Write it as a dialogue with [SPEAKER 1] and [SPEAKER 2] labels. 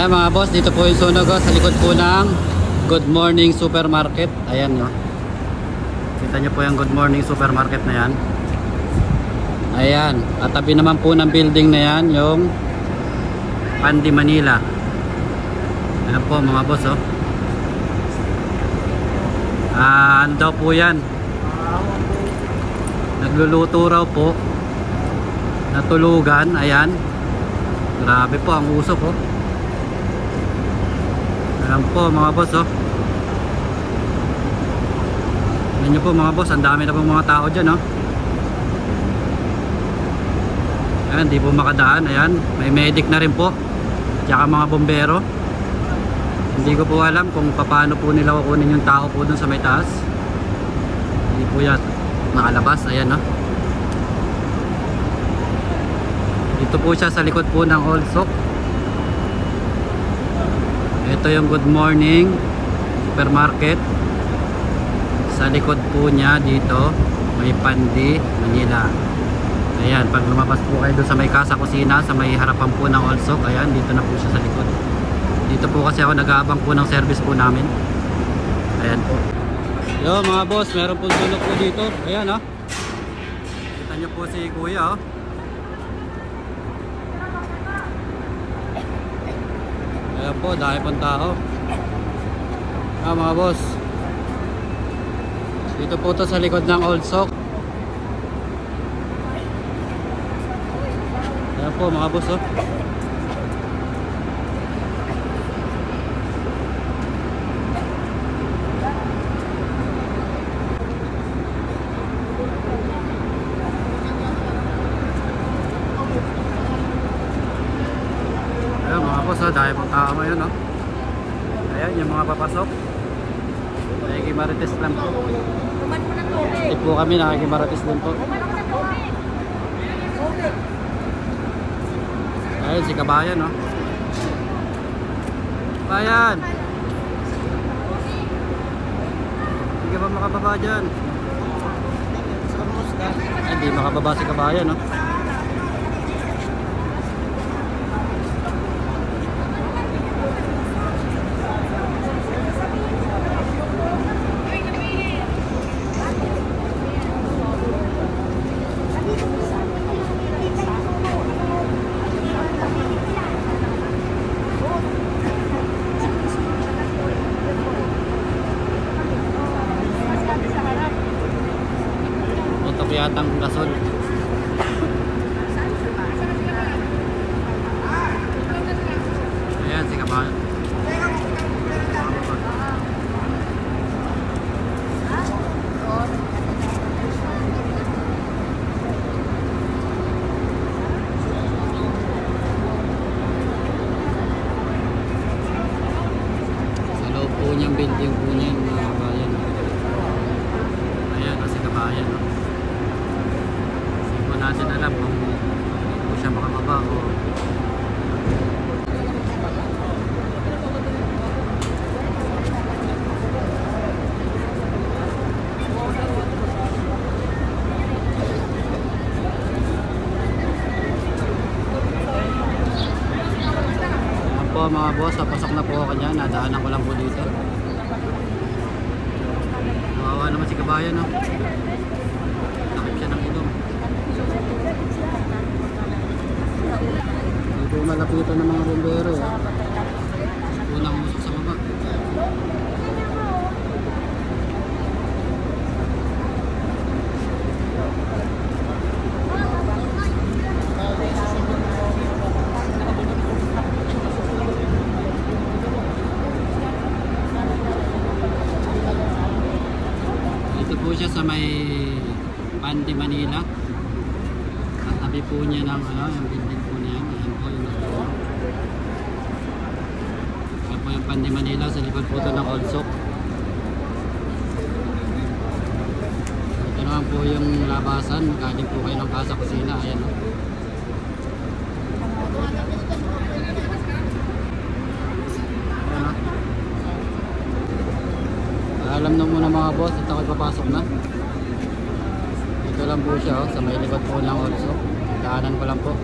[SPEAKER 1] Ayan mga boss, dito po yung sunog sa likod po ng Good Morning Supermarket. Ayan no. Kita nyo po yung Good Morning Supermarket na yan. Ayan, at tabi naman po ng building na yan yung Pandi Manila. Ayan po mga boss oh. Ano daw po yan, nagluluto raw po, natulugan. Ayan, grabe po ang usok oh. Ayan po mga boss oh. Ayan nyo po mga boss, ang dami na po mga tao dyan oh. Ayan, di po makadaan. Ayan, may medic na rin po, tsaka mga bombero. Hindi ko po alam kung paano po nila kukunin yung tao po dun sa may taas. Hindi po yan nakalabas. Ayan no. Dito po siya sa likod po ng Allsock. Ito yung Good Morning Supermarket. Sa likod po niya dito may Pandi Manila. Ayan, pag lumabas po kayo doon sa may Casa Kusina, sa may harapan po ng Allsock, ayan, dito na po siya sa likod. Dito po kasi ako nag-aabang po ng service po namin. Ayan po. Yo mga boss, meron po sunog po dito. Ayan oh. Kita nyo po si Kuya oh. Ayan po, dahil pong tao. Ayan mga boss, dito po to sa likod ng Allsock. Ayan po mga boss oh. Ayan mga boss oh, dahil pong tao ngayon oh. Ayan yung mga papasok, nakikimarites lang po. Hindi po kami nakikimarites din po. Ayun si Kabayan no. Kabayan, hindi ka ba makababa dyan? Hindi makababa si Kabayan no. Yatang gasol. Ayan si Kabayan. Sa loob po niyang building po niya mga kabayan. Ayan si Kabayan. Natin alam kung po siya makakaba o po mga boss, papasok na po ako kanya. Nadaanan ko lang po dito. Kawawa naman si Kabayan no? Takip siya ng ilong. Ito yung malapitan ng mga bombero eh. Unang umusok sa baba. Ito po siya sa may Pandi Manila. Tabi po niya ng yung building po niya. Ayan po yung ayan po yung Pandi Manila. Sa likod po ito ng Allsock. Ito naman po yung labasan. Galing po kayo ng Casa Kusina. Ayan o. Alam na muna mga boss at ako'y papasok na. Ito lang po siya sa may likod po ng Allsock. Daanan ko lang po.